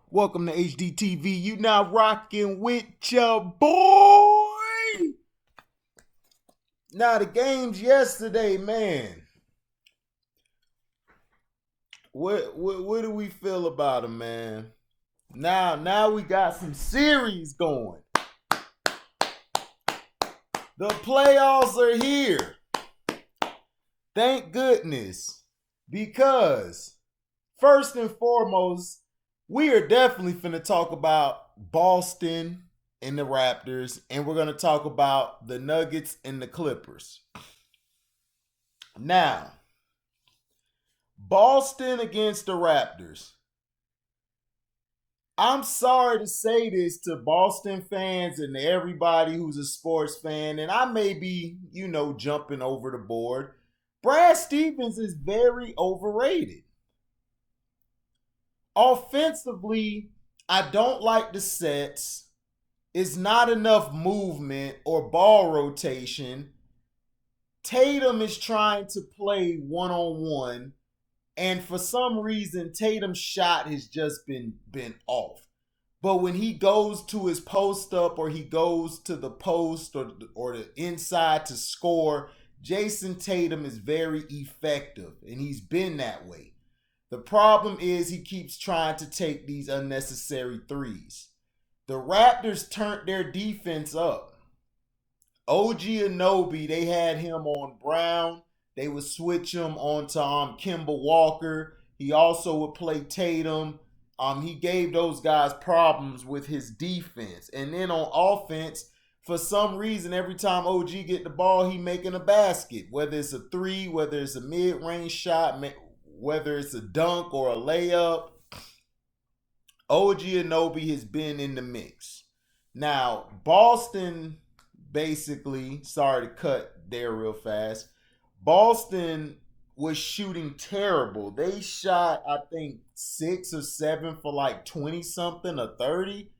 Welcome to HDTV. You now rocking with your boy. Now the games yesterday, man. What do we feel about them, man? Now we got some series going. The playoffs are here. Thank goodness. Because first and foremost, we are definitely finna talk about Boston and the Raptors, and we're gonna talk about the Nuggets and the Clippers. Now, Boston against the Raptors. I'm sorry to say this to Boston fans and everybody who's a sports fan, and I may be, jumping over the board. Brad Stevens is very overrated. Offensively, I don't like the sets. It's not enough movement or ball rotation. Tatum is trying to play one-on-one, and for some reason, Tatum's shot has just been off. But when he goes to his post up or he goes to the post or the inside to score, Jason Tatum is very effective, and he's been that way. The problem is he keeps trying to take these unnecessary threes. The Raptors turned their defense up. OG Anunoby, they had him on Brown. They would switch him onto Kemba Walker. He also would play Tatum. He gave those guys problems with his defense. And then on offense, for some reason, every time OG get the ball, he making a basket. Whether it's a three, whether it's a mid-range shot, whether it's a dunk or a layup, OG Anunoby has been in the mix. Now, Boston basically, sorry to cut there real fast, Boston was shooting terrible. They shot, I think, 6 or 7 for like 20 something or 30.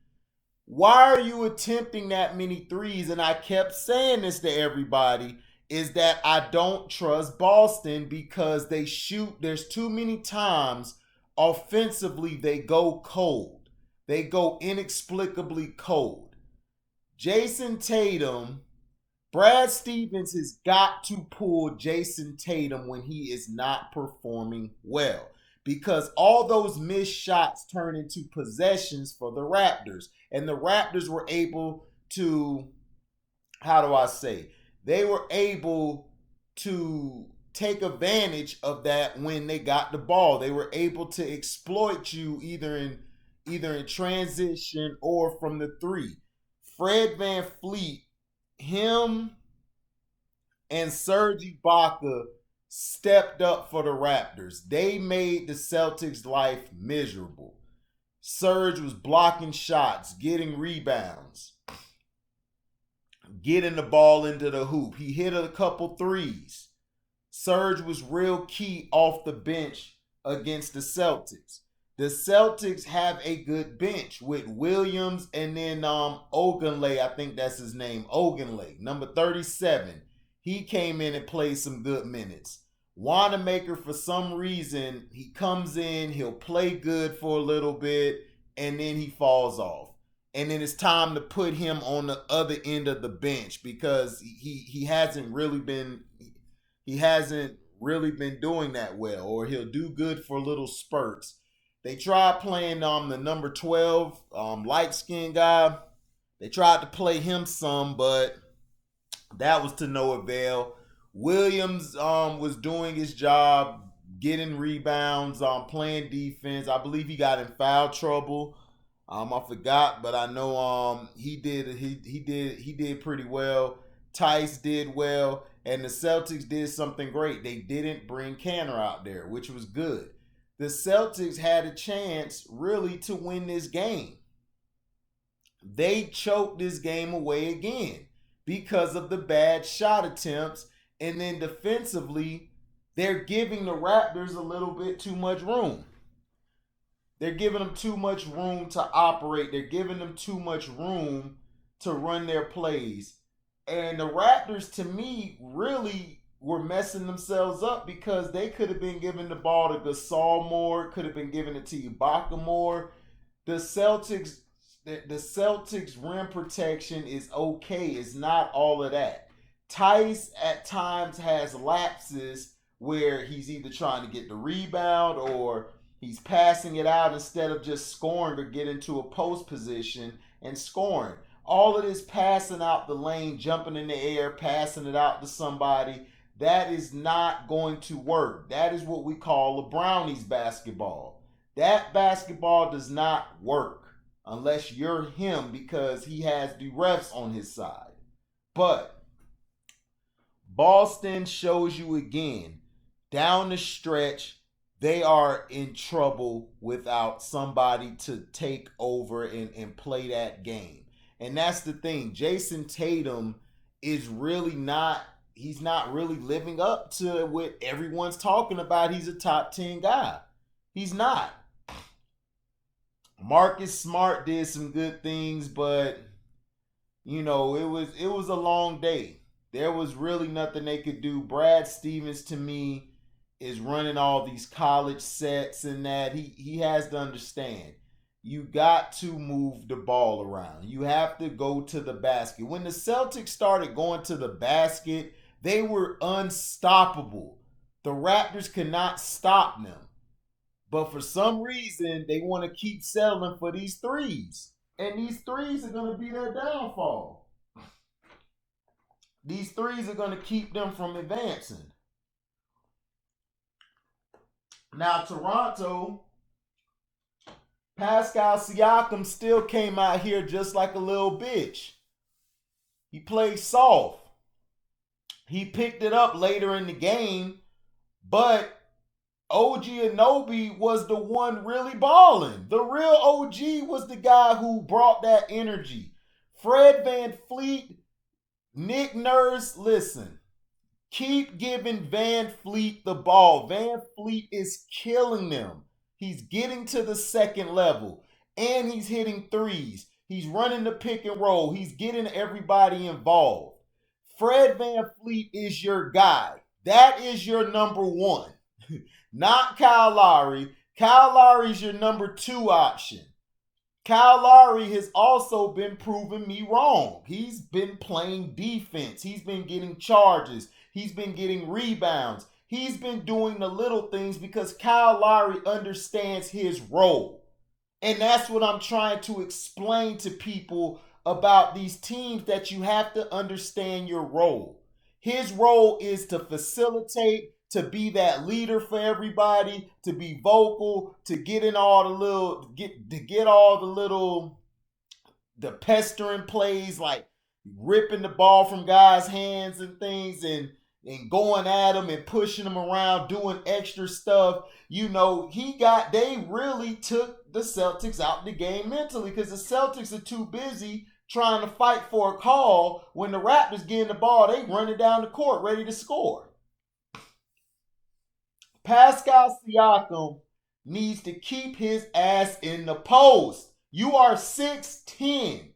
Why are you attempting that many threes? And I kept saying this to everybody, is that I don't trust Boston because they shoot, there's too many times offensively they go cold. They go inexplicably cold. Jason Tatum, Brad Stevens has got to pull Jason Tatum when he is not performing well, because all those missed shots turn into possessions for the Raptors. And the Raptors were able to, how do I say, they were able to take advantage of that when they got the ball. They were able to exploit you either in transition or from the three. Fred VanVleet, him and Serge Ibaka stepped up for the Raptors. They made the Celtics' life miserable. Serge was blocking shots, getting rebounds, getting the ball into the hoop. He hit a couple threes. Serge was real key off the bench against the Celtics. The Celtics have a good bench with Williams and then Ogunleye, I think that's his name, Ogunleye, number 37. He came in and played some good minutes. Wanamaker, for some reason, he comes in, he'll play good for a little bit, and then he falls off. And then it's time to put him on the other end of the bench because he hasn't really been doing that well, or he'll do good for little spurts. They tried playing the number 12 light skinned guy. They tried to play him some, but that was to no avail. Williams was doing his job, getting rebounds, playing defense. I believe he got in foul trouble. I forgot, but I know he did pretty well. Tice did well, and the Celtics did something great. They didn't bring Canner out there, which was good. The Celtics had a chance really to win this game. They choked this game away again because of the bad shot attempts, and then defensively, they're giving the Raptors a little bit too much room. They're giving them too much room to operate. They're giving them too much room to run their plays. And the Raptors, to me, really were messing themselves up because they could have been giving the ball to Gasol more, could have been giving it to Ibaka more. the Celtics the Celtics rim protection is okay. It's not all of that. Tice at times has lapses where he's either trying to get the rebound or he's passing it out instead of just scoring or get into a post position and scoring. All of this passing out the lane, jumping in the air, passing it out to somebody, that is not going to work. That is what we call a brownies basketball. That basketball does not work unless you're him because he has the refs on his side. But Boston shows you again, down the stretch, they are in trouble without somebody to take over and play that game. And that's the thing. Jason Tatum is really not, he's not really living up to what everyone's talking about. He's a top 10 guy. He's not. Marcus Smart did some good things, but it was a long day. There was really nothing they could do. Brad Stevens to me is running all these college sets and that. He has to understand. You got to move the ball around. You have to go to the basket. When the Celtics started going to the basket, they were unstoppable. The Raptors could not stop them. But for some reason, they want to keep settling for these threes. And these threes are going to be their downfall. These threes are going to keep them from advancing. Now, Toronto, Pascal Siakam still came out here just like a little bitch. He played soft. He picked it up later in the game, but OG Anunoby was the one really balling. The real OG was the guy who brought that energy. Fred VanVleet, Nick Nurse, listen. Keep giving VanVleet the ball. VanVleet is killing them. He's getting to the second level. And he's hitting threes. He's running the pick and roll. He's getting everybody involved. Fred VanVleet is your guy. That is your number one. Not Kyle Lowry. Kyle Lowry is your number two option. Kyle Lowry has also been proving me wrong. He's been playing defense. He's been getting charges. He's been getting rebounds. He's been doing the little things because Kyle Lowry understands his role. And that's what I'm trying to explain to people about these teams, that you have to understand your role. His role is to facilitate, to be that leader for everybody, to be vocal, to get in all the little, the pestering plays, like ripping the ball from guys' hands and things, and going at them and pushing them around, doing extra stuff. They really took the Celtics out the game mentally because the Celtics are too busy trying to fight for a call. When the Raptors getting the ball, they running down the court ready to score. Pascal Siakam needs to keep his ass in the post. You are 6'10".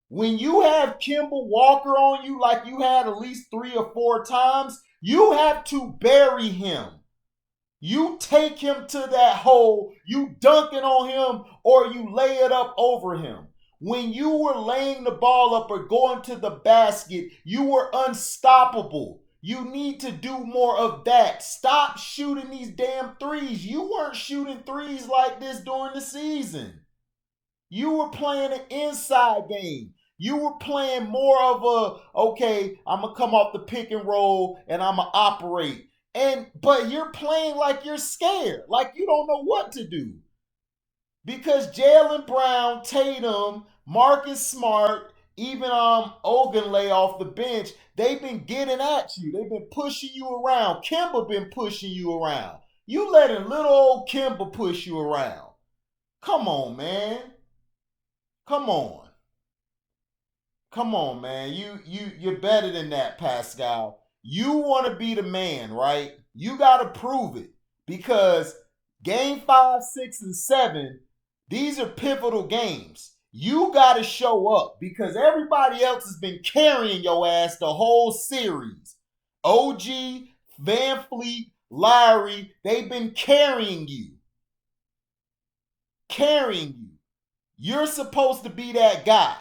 When you have Kemba Walker on you like you had at least 3 or 4 times, you have to bury him. You take him to that hole, you dunk it on him, or you lay it up over him. When you were laying the ball up or going to the basket, you were unstoppable. You need to do more of that. Stop shooting these damn threes. You weren't shooting threes like this during the season. You were playing an inside game. You were playing more of I'm going to come off the pick and roll and I'm going to operate. But you're playing like you're scared, like you don't know what to do. Because Jaylen Brown, Tatum, Marcus Smart, even Ogunleye off the bench, they've been getting at you. They've been pushing you around. Kemba been pushing you around. You letting little old Kemba push you around. Come on, man. Come on. Come on, man. You're better than that, Pascal. You want to be the man, right? You got to prove it. Because game 5, 6, and 7, these are pivotal games. You got to show up because everybody else has been carrying your ass the whole series. OG, VanVleet, Lowry, they've been carrying you. Carrying you. You're supposed to be that guy.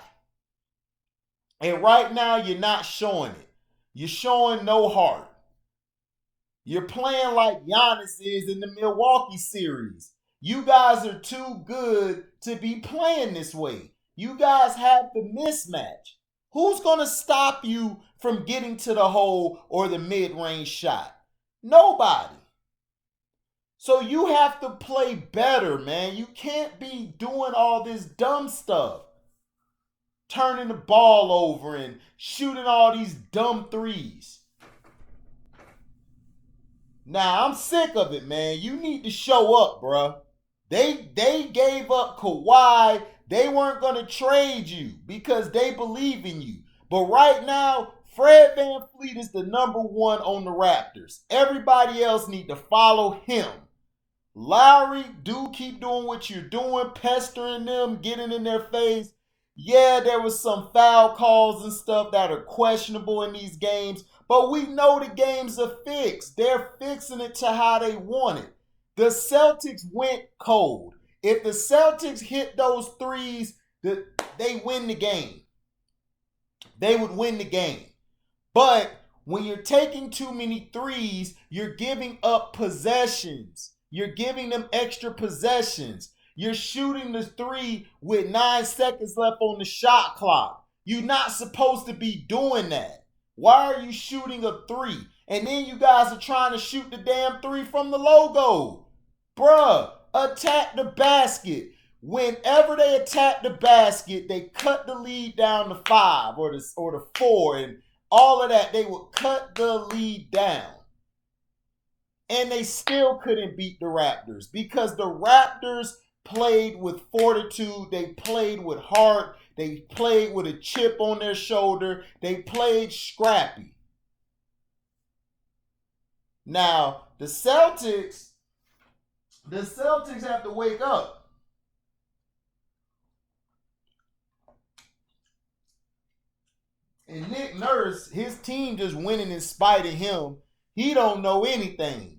And right now, you're not showing it. You're showing no heart. You're playing like Giannis is in the Milwaukee series. You guys are too good to be playing this way. You guys have the mismatch. Who's going to stop you from getting to the hole or the mid-range shot? Nobody. So you have to play better, man. You can't be doing all this dumb stuff. Turning the ball over and shooting all these dumb threes. Now, I'm sick of it, man. You need to show up, bruh. They gave up Kawhi. They weren't going to trade you because they believe in you. But right now, Fred VanVleet is the number one on the Raptors. Everybody else need to follow him. Lowry, do keep doing what you're doing, pestering them, getting in their face. Yeah, there was some foul calls and stuff that are questionable in these games, but we know the games are fixed. They're fixing it to how they want it. The Celtics went cold. If the Celtics hit those threes, they win the game. They would win the game. But when you're taking too many threes, you're giving up possessions. You're giving them extra possessions. You're shooting the three with 9 seconds left on the shot clock. You're not supposed to be doing that. Why are you shooting a three? And then you guys are trying to shoot the damn three from the logo. Bruh, attack the basket. Whenever they attack the basket, they cut the lead down to 5 or the 4 and all of that. They would cut the lead down. And they still couldn't beat the Raptors because the Raptors played with fortitude. They played with heart. They played with a chip on their shoulder. They played scrappy. Now, the Celtics have to wake up. And Nick Nurse, his team just winning in spite of him. He don't know anything.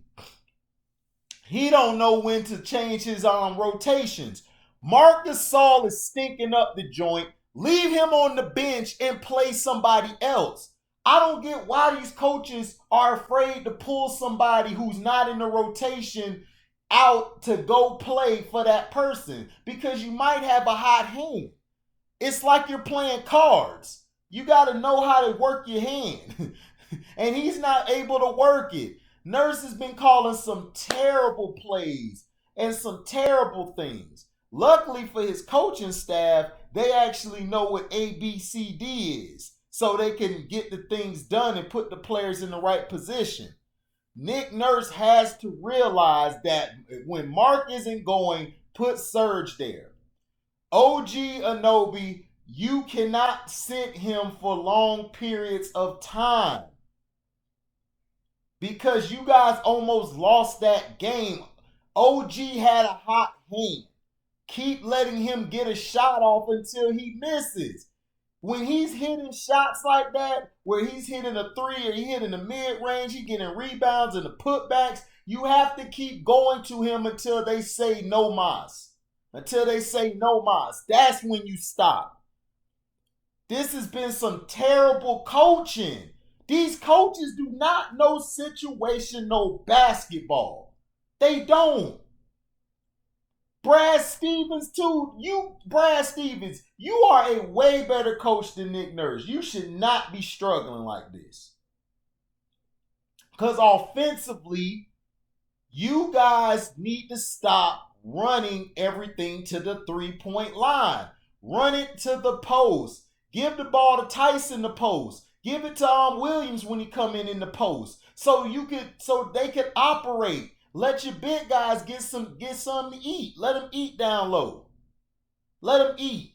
He don't know when to change his rotations. Marc Gasol is stinking up the joint. Leave him on the bench and play somebody else. I don't get why these coaches are afraid to pull somebody who's not in the rotation out to go play for that person because you might have a hot hand. It's like you're playing cards. You got to know how to work your hand. And he's not able to work it. Nurse has been calling some terrible plays and some terrible things. Luckily for his coaching staff, they actually know what ABCD is, so they can get the things done and put the players in the right position. Nick Nurse has to realize that when Mark isn't going, put Serge there. OG Anunoby, you cannot sit him for long periods of time. Because you guys almost lost that game. OG had a hot hand. Keep letting him get a shot off until he misses. When he's hitting shots like that, where he's hitting a three or he hitting the mid-range, he getting rebounds and the putbacks, you have to keep going to him until they say no mas. Until they say no mas. That's when you stop. This has been some terrible coaching. These coaches do not know situational basketball. They don't. Brad Stevens, too. Brad Stevens, you are a way better coach than Nick Nurse. You should not be struggling like this. Because offensively, you guys need to stop running everything to the three-point line. Run it to the post. Give the ball to Tyson the post. Give it to Williams when he come in the post, so they could operate. Let your big guys get something to eat. Let them eat down low. Let them eat.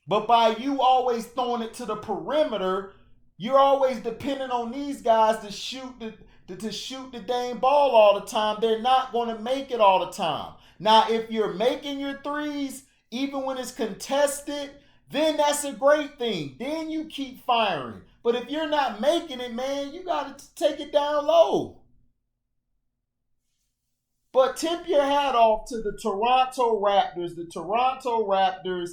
But by you always throwing it to the perimeter, you're always depending on these guys to shoot the dang ball all the time. They're not going to make it all the time. Now, if you're making your threes, even when it's contested, then that's a great thing. Then you keep firing. But if you're not making it, man, you got to take it down low. But tip your hat off to the Toronto Raptors. The Toronto Raptors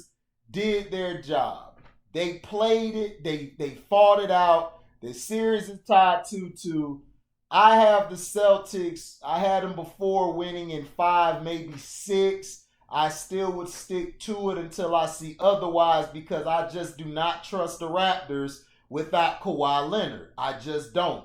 did their job. They played it. They fought it out. The series is tied 2-2. I have the Celtics. I had them before winning in 5, maybe 6. I still would stick to it until I see otherwise because I just do not trust the Raptors without Kawhi Leonard. I just don't.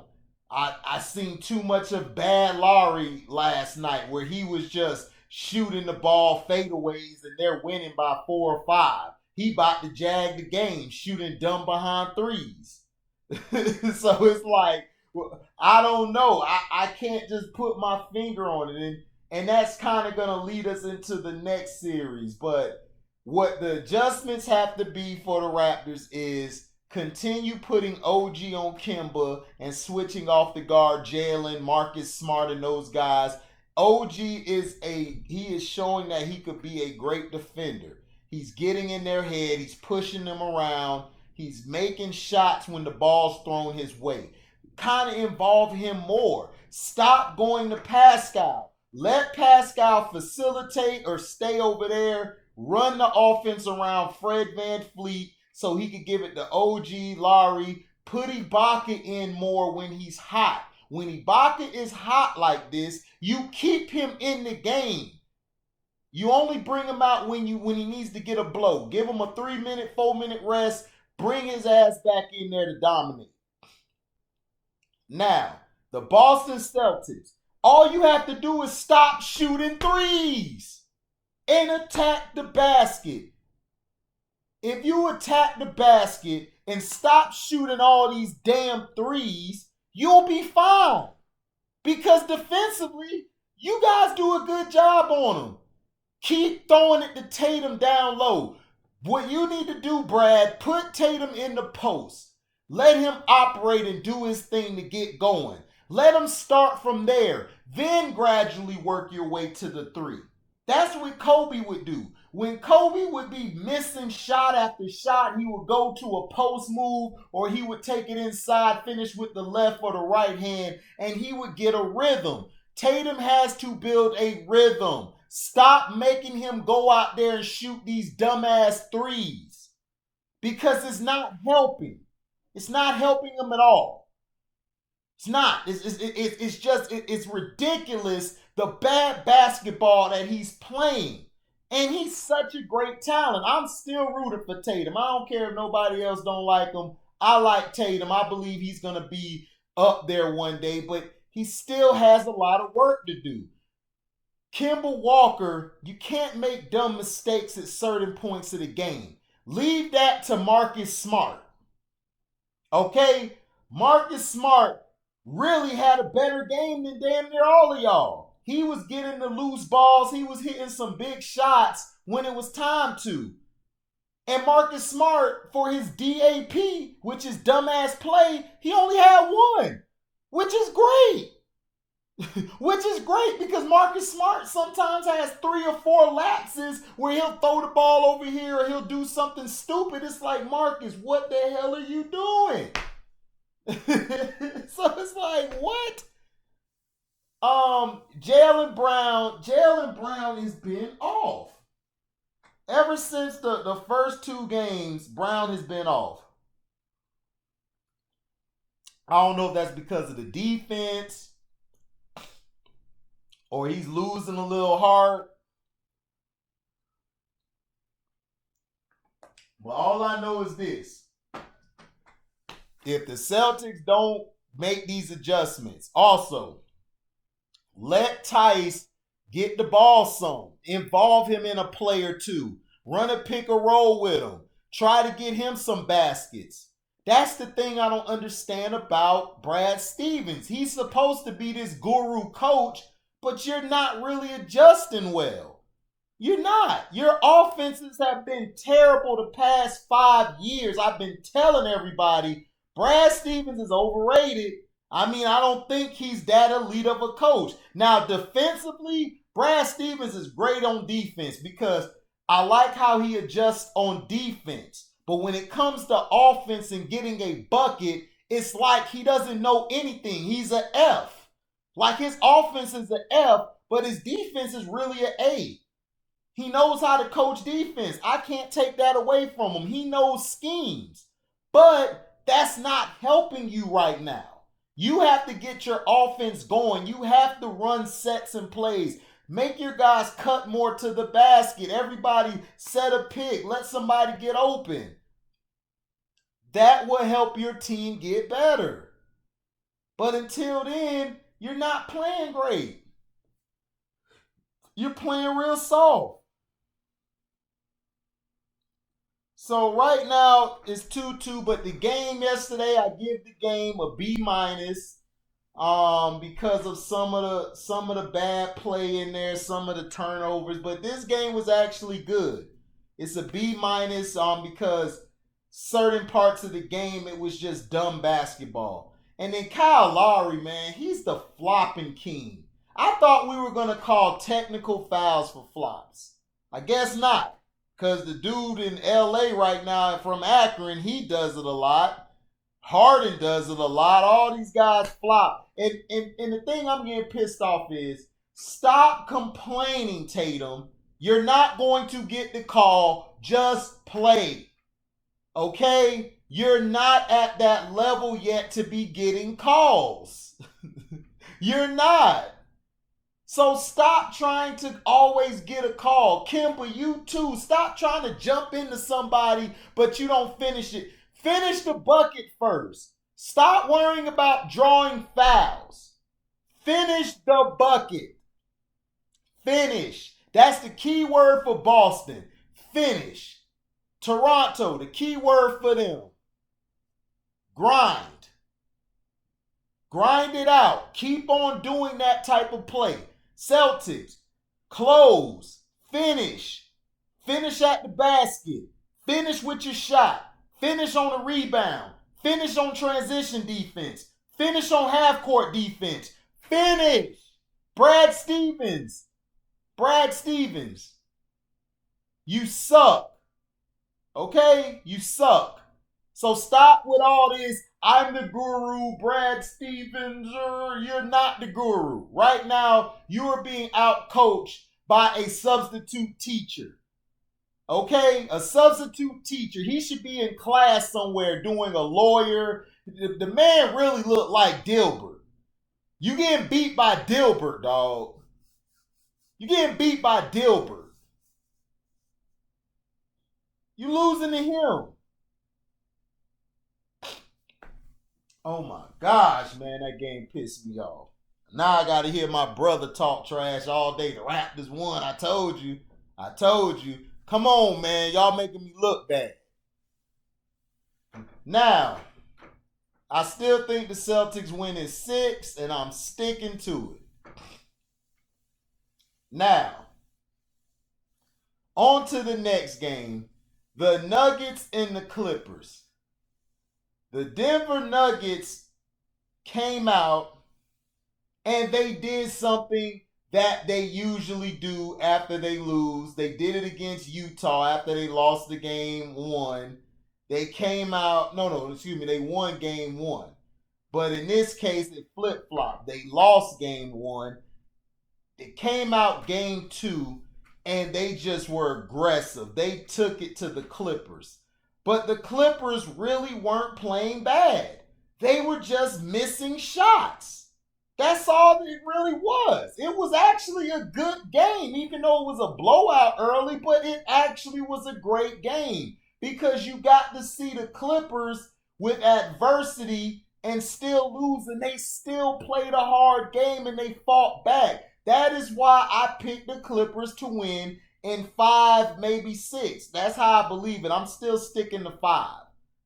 I seen too much of bad Lowry last night where he was just shooting the ball fadeaways and they're winning by 4 or 5. He about to jag the game, shooting dumb behind threes. So it's like, I don't know. I can't just put my finger on it. And that's kind of going to lead us into the next series. But what the adjustments have to be for the Raptors is continue putting OG on Kemba and switching off the guard Jalen, Marcus Smart, and those guys. OG he is showing that he could be a great defender. He's getting in their head. He's pushing them around. He's making shots when the ball's thrown his way. Kind of involve him more. Stop going to Pascal. Let Pascal facilitate or stay over there. Run the offense around Fred VanVleet so he could give it to OG, Lowry. Put Ibaka in more when he's hot. When Ibaka is hot like this, you keep him in the game. You only bring him out when he needs to get a blow. Give him a 3-minute, 4-minute rest. Bring his ass back in there to dominate. Now, the Boston Celtics. All you have to do is stop shooting threes and attack the basket. If you attack the basket and stop shooting all these damn threes, you'll be fine. Because defensively, you guys do a good job on them. Keep throwing it to Tatum down low. What you need to do, Brad, put Tatum in the post. Let him operate and do his thing to get going. Let him start from there. Then gradually work your way to the 3. That's what Kobe would do. When Kobe would be missing shot after shot, he would go to a post move or he would take it inside, finish with the left or the right hand, and he would get a rhythm. Tatum has to build a rhythm. Stop making him go out there and shoot these dumbass threes because it's not helping. It's not helping him at all. It's not. It's ridiculous the bad basketball that he's playing. And he's such a great talent. I'm still rooting for Tatum. I don't care if nobody else don't like him. I like Tatum. I believe he's going to be up there one day, but he still has a lot of work to do. Kemba Walker, you can't make dumb mistakes at certain points of the game. Leave that to Marcus Smart. Okay? Marcus Smart really had a better game than damn near all of y'all. He was getting the loose balls. He was hitting some big shots when it was time to. And Marcus Smart, for his DAP, which is dumbass play, he only had 1, which is great. Which is great because Marcus Smart sometimes has 3 or 4 lapses where he'll throw the ball over here or he'll do something stupid. It's like, Marcus, what the hell are you doing? So it's like, what? Jaylen Brown has been off. Ever since the first 2 games, Brown has been off. I don't know if that's because of the defense or he's losing a little hard. But all I know is this. If the Celtics don't make these adjustments, also, let Tice get the ball some. Involve him in a play or 2. Run a pick and roll with him. Try to get him some baskets. That's the thing I don't understand about Brad Stevens. He's supposed to be this guru coach, but you're not really adjusting well. You're not. Your offenses have been terrible the past 5 years. I've been telling everybody, Brad Stevens is overrated. I mean, I don't think he's that elite of a coach. Now, defensively, Brad Stevens is great on defense because I like how he adjusts on defense. But when it comes to offense and getting a bucket, it's like he doesn't know anything. He's an F. Like his offense is an F, but his defense is really an A. He knows how to coach defense. I can't take that away from him. He knows schemes. But that's not helping you right now. You have to get your offense going. You have to run sets and plays. Make your guys cut more to the basket. Everybody set a pick. Let somebody get open. That will help your team get better. But until then, you're not playing great. You're playing real soft. So right now it's 2-2, but the game yesterday, I give the game a B minus because of some of the bad play in there, some of the turnovers. But this game was actually good. It's a B minus because certain parts of the game it was just dumb basketball. And then Kyle Lowry, man, he's the flopping king. I thought we were gonna call technical fouls for flops. I guess not. Because the dude in LA right now from Akron, he does it a lot. Harden does it a lot. All these guys flop. And the thing I'm getting pissed off is, stop complaining, Tatum. You're not going to get the call. Just play. Okay? You're not at that level yet to be getting calls. You're not. So stop trying to always get a call. Kemba, you too. Stop trying to jump into somebody, but you don't finish it. Finish the bucket first. Stop worrying about drawing fouls. Finish the bucket. Finish. That's the key word for Boston. Finish. Toronto, the key word for them. Grind. Grind it out. Keep on doing that type of play. Celtics, close, finish. Finish at the basket. Finish with your shot. Finish on a rebound. Finish on transition defense. Finish on half-court defense. Finish. Brad Stevens. You suck. Okay? You suck. So stop with all this, I'm the guru, Brad Stevens, you're not the guru. Right now, you are being outcoached by a substitute teacher. Okay? A substitute teacher. He should be in class somewhere doing a lawyer. The man really looked like Dilbert. You getting beat by Dilbert, dog. You getting beat by Dilbert. You losing to him. Oh my gosh, man, that game pissed me off. Now I gotta hear my brother talk trash all day. The Raptors won. I told you. Come on, man. Y'all making me look bad. Now, I still think the Celtics win in 6, and I'm sticking to it. Now, on to the next game. The Nuggets and the Clippers. The Denver Nuggets came out and they did something that they usually do after they lose. They did it against Utah after they lost the game 1. They came out, they won game 1. But in this case, they flip-flopped. They lost game 1. They came out game 2 and they just were aggressive. They took it to the Clippers. But the Clippers really weren't playing bad. They were just missing shots. That's all it really was. It was actually a good game, even though it was a blowout early, but it actually was a great game because you got to see the Clippers with adversity and still losing. They still played a hard game and they fought back. That is why I picked the Clippers to win in 5, maybe 6. That's how I believe it. I'm still sticking to 5.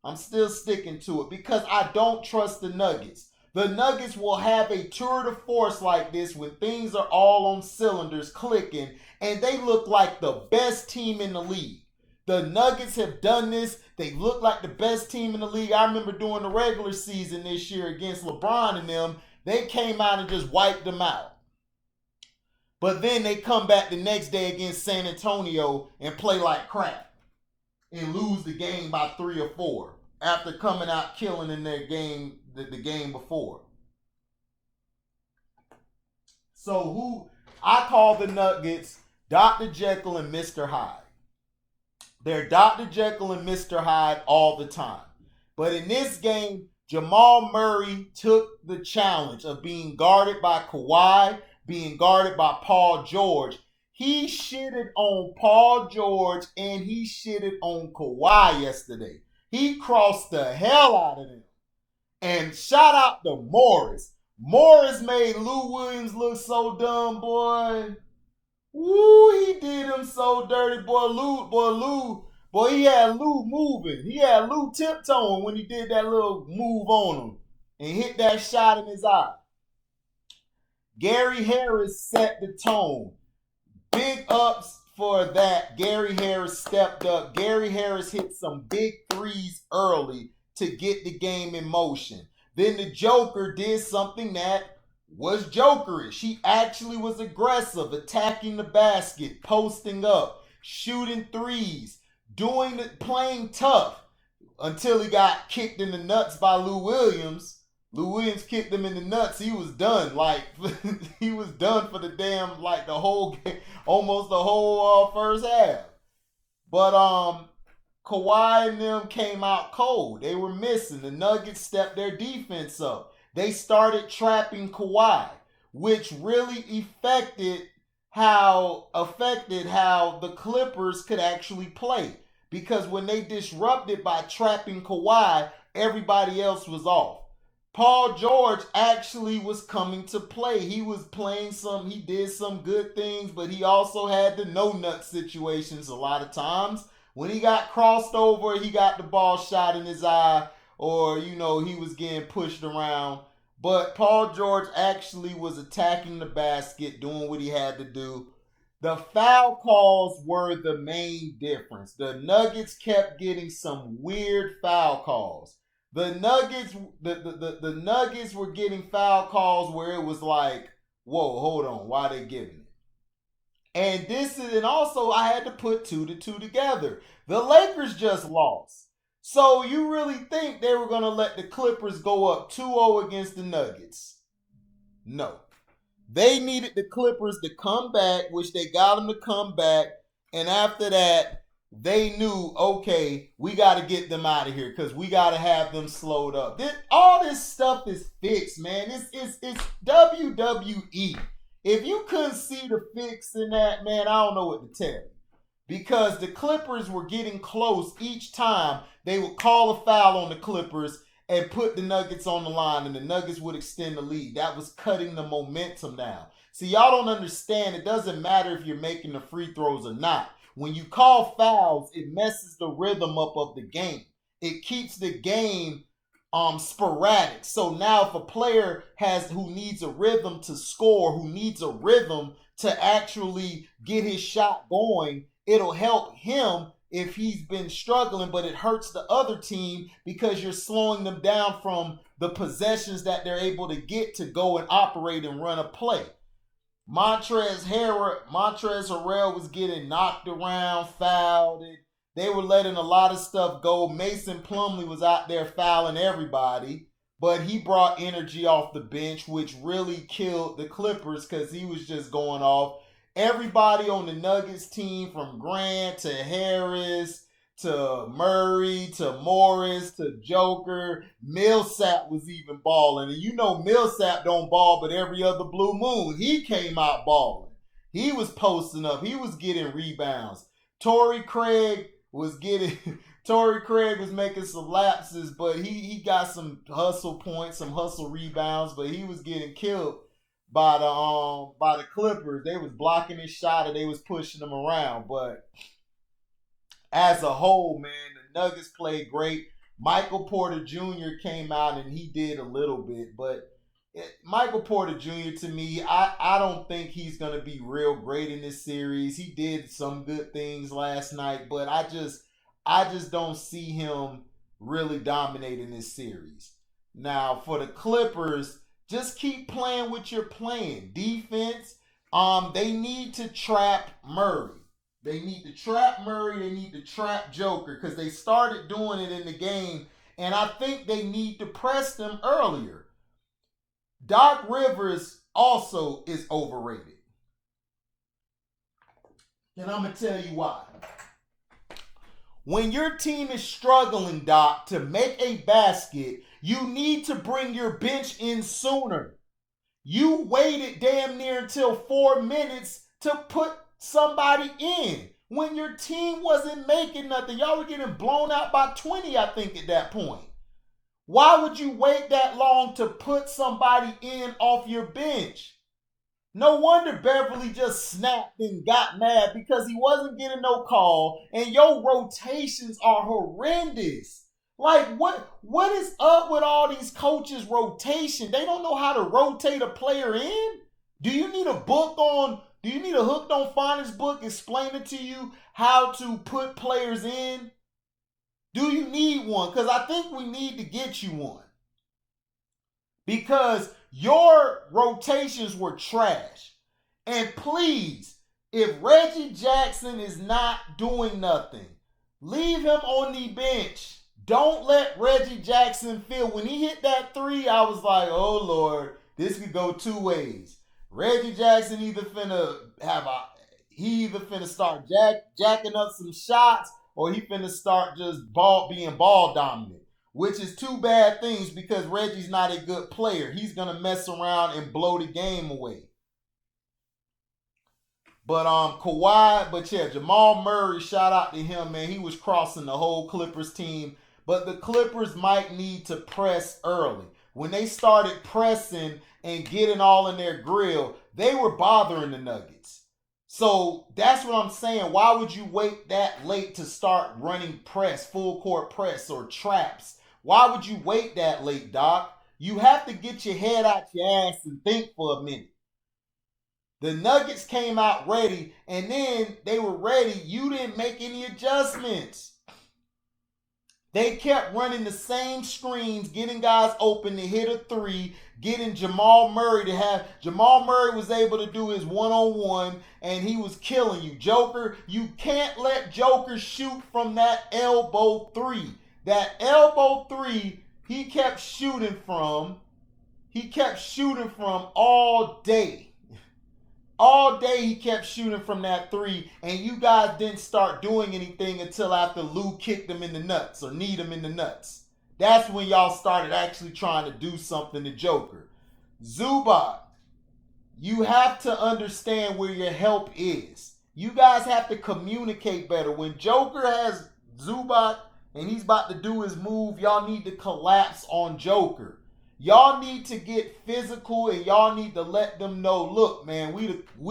I'm still sticking to it because I don't trust the Nuggets. The Nuggets will have a tour de force like this when things are all on cylinders clicking and they look like the best team in the league. The Nuggets have done this. They look like the best team in the league. I remember during the regular season this year against LeBron and them, they came out and just wiped them out. But then they come back the next day against San Antonio and play like crap and lose the game by 3 or 4 after coming out killing in their game the game before. So I call the Nuggets Dr. Jekyll and Mr. Hyde. They're Dr. Jekyll and Mr. Hyde all the time. But in this game, Jamal Murray took the challenge of being guarded by Kawhi, being guarded by Paul George. He shitted on Paul George and he shitted on Kawhi yesterday. He crossed the hell out of them. And shout out to Morris. Morris made Lou Williams look so dumb, boy. Woo, he did him so dirty, boy, he had Lou moving. He had Lou tiptoeing when he did that little move on him and hit that shot in his eye. Gary Harris set the tone. Big ups for that. Gary Harris stepped up. Gary Harris hit some big threes early to get the game in motion. Then the Joker did something that was jokerish. He actually was aggressive, attacking the basket, posting up, shooting threes, playing tough until he got kicked in the nuts by Lou Williams. Lou Williams kicked him in the nuts. He was done. Like, he was done for the damn, like, the whole game, almost the whole first half. But Kawhi and them came out cold. They were missing. The Nuggets stepped their defense up. They started trapping Kawhi, which really affected how the Clippers could actually play. Because when they disrupted by trapping Kawhi, everybody else was off. Paul George actually was coming to play. He was playing he did some good things, but he also had the no-nut situations a lot of times. When he got crossed over, he got the ball shot in his eye, or, he was getting pushed around. But Paul George actually was attacking the basket, doing what he had to do. The foul calls were the main difference. The Nuggets kept getting some weird foul calls. The Nuggets were getting foul calls where it was like, whoa, hold on, why are they giving it? And also I had to put 2 to 2 together. The Lakers just lost. So you really think they were going to let the Clippers go up 2-0 against the Nuggets? No. They needed the Clippers to come back, which they got them to come back. And after that, they knew, okay, we got to get them out of here because we got to have them slowed up. All this stuff is fixed, man. It's WWE. If you couldn't see the fix in that, man, I don't know what to tell you. Because the Clippers were getting close each time they would call a foul on the Clippers and put the Nuggets on the line, and the Nuggets would extend the lead. That was cutting the momentum down. See, y'all don't understand. It doesn't matter if you're making the free throws or not. When you call fouls, it messes the rhythm up of the game. It keeps the game sporadic. So now if a player who needs a rhythm to score, who needs a rhythm to actually get his shot going, it'll help him if he's been struggling, but it hurts the other team because you're slowing them down from the possessions that they're able to get to go and operate and run a play. Montrezl Harrell was getting knocked around, fouled. They were letting a lot of stuff go. Mason Plumlee was out there fouling everybody, but he brought energy off the bench, which really killed the Clippers because he was just going off. Everybody on the Nuggets team, from Grant to Harris to Murray to Morris to Joker, Millsap was even balling. And Millsap don't ball but every other blue moon. He came out balling. He was posting up. He was getting rebounds. Torrey Craig was making some lapses, but he got some hustle points, some hustle rebounds, but he was getting killed by the Clippers. They was blocking his shot and they was pushing him around. But as a whole, man, the Nuggets played great. Michael Porter Jr. came out and he did a little bit, but Michael Porter Jr. to me, I don't think he's going to be real great in this series. He did some good things last night, but I just don't see him really dominating this series. Now, for the Clippers, just keep playing what you're playing. Defense, they need to trap Murray. They need to trap Murray. They need to trap Joker because they started doing it in the game, and I think they need to press them earlier. Doc Rivers also is overrated. And I'm going to tell you why. When your team is struggling, Doc, to make a basket, you need to bring your bench in sooner. You waited damn near until 4 minutes to put somebody in when your team wasn't making nothing. Y'all were getting blown out by 20, I think, at that point. Why would you wait that long to put somebody in off your bench? No wonder Beverly just snapped and got mad because he wasn't getting no call, and your rotations are horrendous. Like, what is up with all these coaches' rotation? They don't know how to rotate a player in? Do you need a Hooked on Phonics book explaining to you how to put players in? Do you need one? Because I think we need to get you one. Because your rotations were trash. And please, if Reggie Jackson is not doing nothing, leave him on the bench. Don't let Reggie Jackson feel. When he hit that three, I was like, oh Lord, this could go two ways. Reggie Jackson either finna start jacking up some shots, or he finna start just being ball dominant. Which is two bad things because Reggie's not a good player. He's going to mess around and blow the game away. But Jamal Murray, shout out to him, man. He was crossing the whole Clippers team. But the Clippers might need to press early. When they started pressing and getting all in their grill, they were bothering the Nuggets. So that's what I'm saying. Why would you wait that late to start running press, full court press, or traps? Why would you wait that late, Doc? You have to get your head out your ass and think for a minute. The Nuggets came out ready, and then they were ready. You didn't make any adjustments. They kept running the same screens, getting guys open to hit a three, getting Jamal Murray Jamal Murray was able to do his one-on-one, and he was killing you. Joker, you can't let Joker shoot from that elbow three. That elbow three, he kept shooting from all day. All day he kept shooting from that three, and you guys didn't start doing anything until after Lou kicked him in the nuts or kneed him in the nuts. That's when y'all started actually trying to do something to Joker. Zubac, you have to understand where your help is. You guys have to communicate better. When Joker has Zubac and he's about to do his move, y'all need to collapse on Joker. Y'all need to get physical, and y'all need to let them know, look, man, we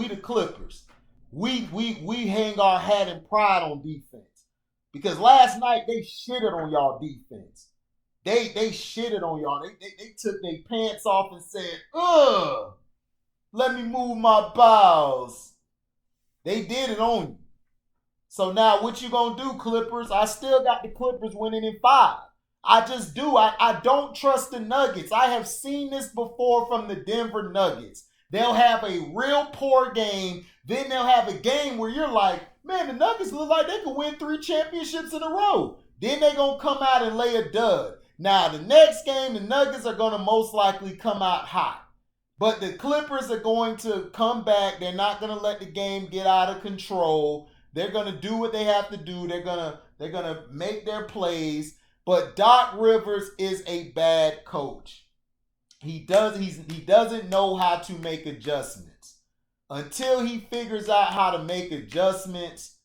the Clippers. We hang our hat in pride on defense. Because last night they shitted on y'all defense. They shitted on y'all. They took their pants off and said, ugh, let me move my bowels. They did it on you. So now what you gonna do, Clippers? I still got the Clippers winning in 5. I just do. I don't trust the Nuggets. I have seen this before from the Denver Nuggets. They'll have a real poor game. Then they'll have a game where you're like, man, the Nuggets look like they could win 3 championships in a row. Then they're going to come out and lay a dud. Now, the next game, the Nuggets are going to most likely come out hot. But the Clippers are going to come back. They're not going to let the game get out of control. They're going to do what they have to do. They're going to make their plays. But Doc Rivers is a bad coach. He doesn't know how to make adjustments. Until he figures out how to make adjustments,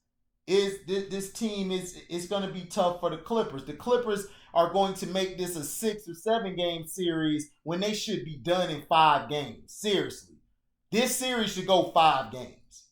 this team is going to be tough for the Clippers. The Clippers are going to make this a 6 or 7 game series when they should be done in 5 games. Seriously. This series should go 5 games.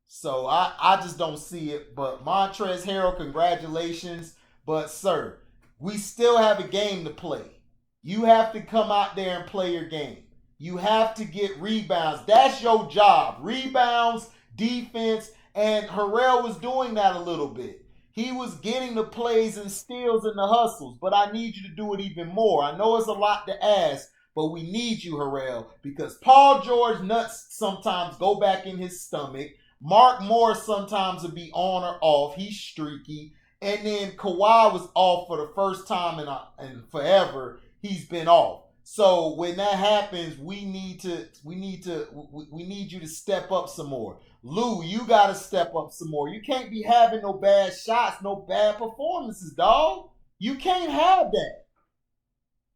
So I just don't see it. But Montrezl Harrell, congratulations. But, sir, we still have a game to play. You have to come out there and play your game. You have to get rebounds. That's your job. Rebounds, defense, and Harrell was doing that a little bit. He was getting the plays and steals and the hustles, but I need you to do it even more. I know it's a lot to ask, but we need you, Harrell, because Paul George nuts sometimes go back in his stomach. Mark Morris sometimes will be on or off. He's streaky. And then Kawhi was off for the first time in forever. He's been off. So when that happens, we need you to step up some more. Lou, you gotta step up some more. You can't be having no bad shots, no bad performances, dog. You can't have that.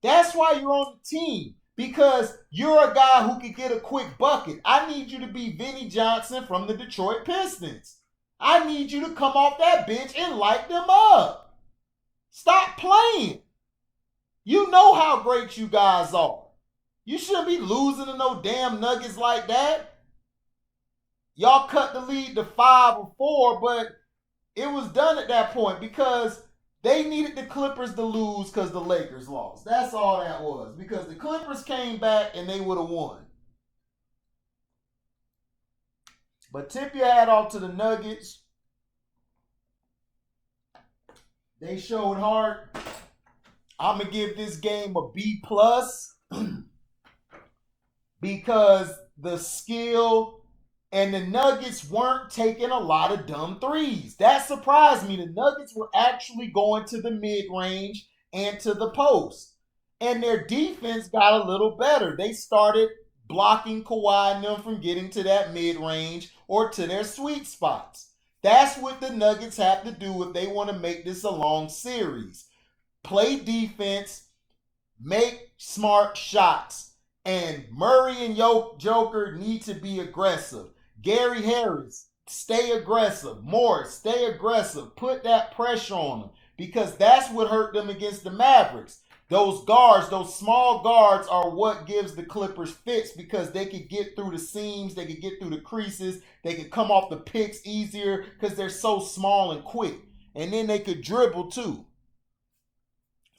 That's why you're on the team. Because you're a guy who can get a quick bucket. I need you to be Vinnie Johnson from the Detroit Pistons. I need you to come off that bench and light them up. Stop playing. You know how great you guys are. You shouldn't be losing to no damn Nuggets like that. Y'all cut the lead to 5 or 4, but it was done at that point because they needed the Clippers to lose because the Lakers lost. That's all that was. Because the Clippers came back and they would have won. But tip your hat off to the Nuggets. They showed heart. I'm gonna give this game a B plus because the skill and the Nuggets weren't taking a lot of dumb threes. That surprised me. The Nuggets were actually going to the mid-range and to the post. And their defense got a little better. They started blocking Kawhi and them from getting to that mid-range or to their sweet spots. That's what the Nuggets have to do if they want to make this a long series. Play defense, make smart shots. And Murray and Joker need to be aggressive. Gary Harris, stay aggressive. Morris, stay aggressive. Put that pressure on them because that's what hurt them against the Mavericks. Those guards, those small guards are what gives the Clippers fits because they could get through the seams, they could get through the creases, they could come off the picks easier because they're so small and quick. And then they could dribble too.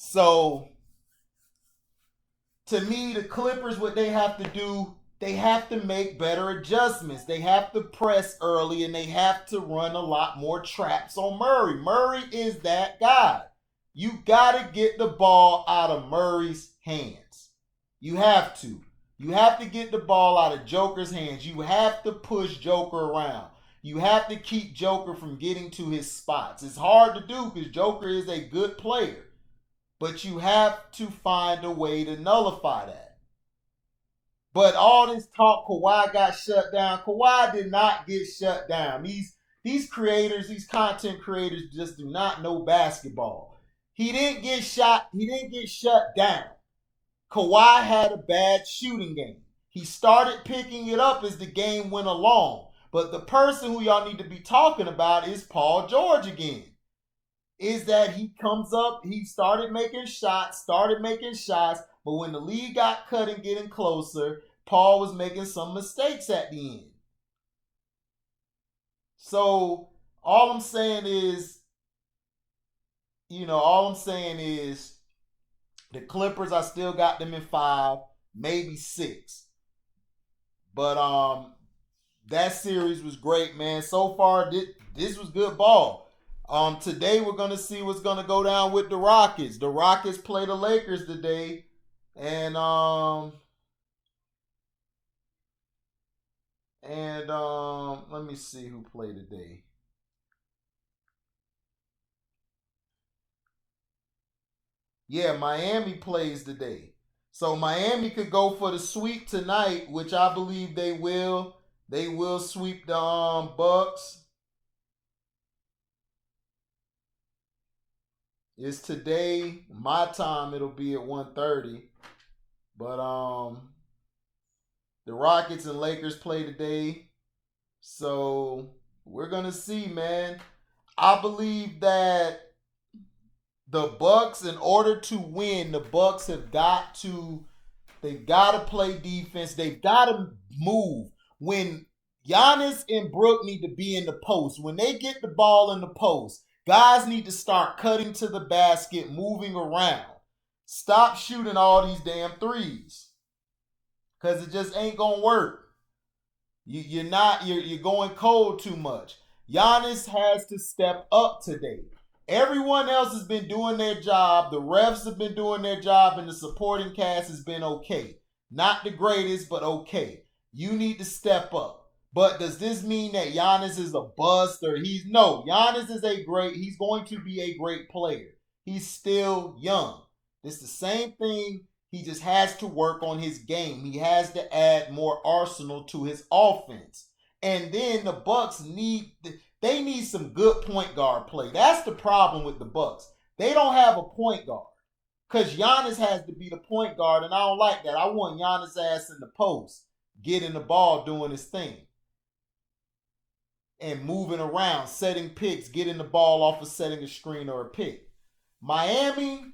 So, to me, the Clippers, what they have to do, they have to make better adjustments. They have to press early and they have to run a lot more traps on Murray. Murray is that guy. You got to get the ball out of Murray's hands. You have to. You have to get the ball out of Joker's hands. You have to push Joker around. You have to keep Joker from getting to his spots. It's hard to do because Joker is a good player. But you have to find a way to nullify that. But all this talk, Kawhi got shut down. Kawhi did not get shut down. These creators, these content creators just do not know basketball. He didn't get shot. He didn't get shut down. Kawhi had a bad shooting game. He started picking it up as the game went along. But the person who y'all need to be talking about is Paul George again. Is that he comes up, he started making shots, but when the lead got cut and getting closer, Paul was making some mistakes at the end. So all I'm saying is the Clippers, I still got them in 5, maybe 6. But that series was great, man. So far, this was good ball. Today we're gonna see what's gonna go down with the Rockets. The Rockets play the Lakers today, and let me see who played today. Yeah, Miami plays today, so Miami could go for the sweep tonight, which I believe they will. They will sweep the Bucks. It's today, my time. It'll be at 1:30. But the Rockets and Lakers play today, so we're gonna see, man. I believe that the Bucks, in order to win, the Bucks they've got to play defense. They've got to move. When Giannis and Brook need to be in the post, when they get the ball in the post, guys need to start cutting to the basket, moving around. Stop shooting all these damn threes. Because it just ain't going to work. You're going cold too much. Giannis has to step up today. Everyone else has been doing their job. The refs have been doing their job, and the supporting cast has been okay. Not the greatest, but okay. You need to step up. But does this mean that Giannis is a bust or no, Giannis is he's going to be a great player. He's still young. It's the same thing He just has to work on his game. He has to add more arsenal to his offense. And then the Bucks need some good point guard play. That's the problem with the Bucks. They don't have a point guard. Because Giannis has to be the point guard, and I don't like that. I want Giannis' ass in the post, getting the ball, doing his thing. And moving around, setting picks, getting the ball off of setting a screen or a pick. Miami,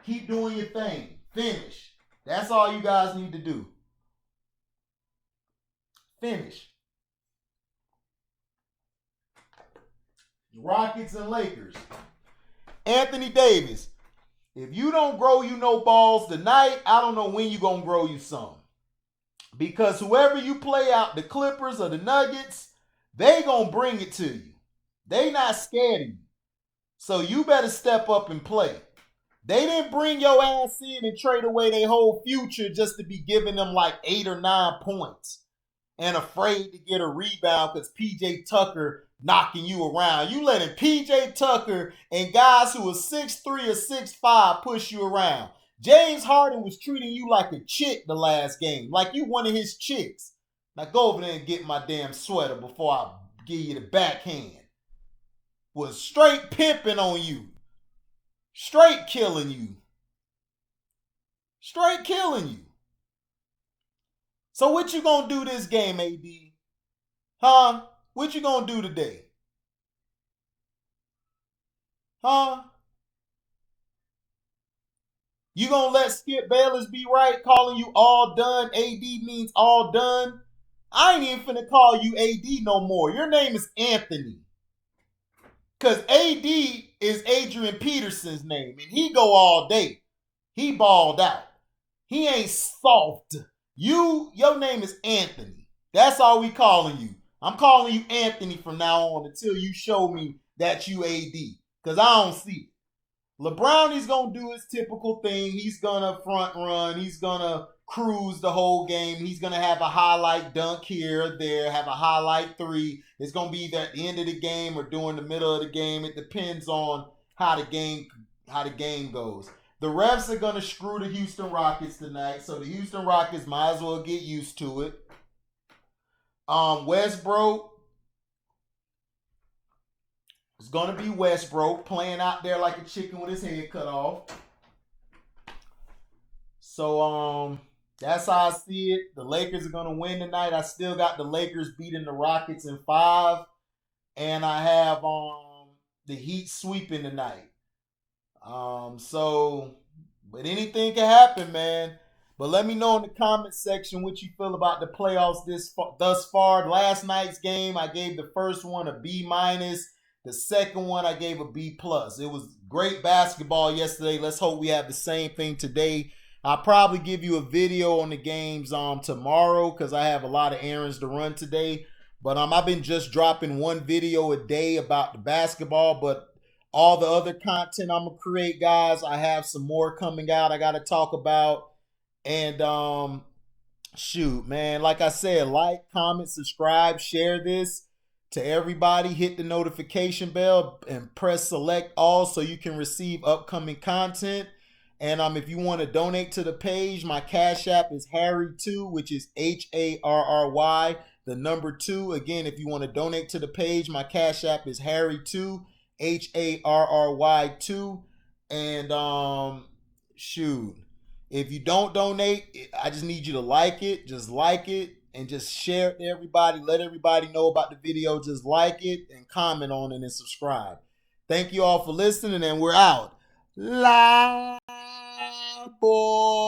keep doing your thing. Finish. That's all you guys need to do. Finish. Rockets and Lakers. Anthony Davis. If you don't grow you no balls tonight, I don't know when you're going to grow you some. Because whoever you play out, the Clippers or the Nuggets, they going to bring it to you. They not scared of you. So you better step up and play. They didn't bring your ass in and trade away their whole future just to be giving them like 8 or 9 points. And afraid to get a rebound because PJ Tucker knocking you around. You letting PJ Tucker and guys who are 6'3 or 6'5 push you around. James Harden was treating you like a chick the last game, like you one of his chicks. Now go over there and get my damn sweater before I give you the backhand. Was straight pimping on you. Straight killing you. Straight killing you. So what you gonna do this game, AD? Huh? What you gonna do today? Huh? You gonna let Skip Bayless be right, calling you all done? AD means all done. I ain't even finna call you AD no more. Your name is Anthony. Because AD is Adrian Peterson's name, and he go all day. He balled out. He ain't soft. Your name is Anthony. That's all we calling you. I'm calling you Anthony from now on until you show me that you AD. Because I don't see it. LeBron is going to do his typical thing. He's going to front run. He's going to cruise the whole game. He's going to have a highlight dunk here or there, have a highlight 3. It's going to be either at the end of the game or during the middle of the game. It depends on how the game goes. The refs are going to screw the Houston Rockets tonight, so the Houston Rockets might as well get used to it. Westbrook. It's going to be Westbrook playing out there like a chicken with his head cut off. So, that's how I see it. The Lakers are going to win tonight. I still got the Lakers beating the Rockets in 5. And I have the Heat sweeping tonight. But anything can happen, man. But let me know in the comment section what you feel about the playoffs thus far. Last night's game, I gave the first one a B-. The second one, I gave a B+. It was great basketball yesterday. Let's hope we have the same thing today. I'll probably give you a video on the games tomorrow because I have a lot of errands to run today. But I've been just dropping one video a day about the basketball. But all the other content I'm going to create, guys, I have some more coming out I got to talk about. And shoot, man, like I said, like, comment, subscribe, share this to everybody. Hit the notification bell and press select all so you can receive upcoming content. And if you want to donate to the page, my Cash App is Harry2, which is HARRY, the number 2. Again, if you want to donate to the page, my Cash App is Harry2, HARRY2. And shoot, if you don't donate, I just need you to like it. Just like it. And just share it to everybody. Let everybody know about the video. Just like it and comment on it and subscribe. Thank you all for listening, and we're out. Live, boy.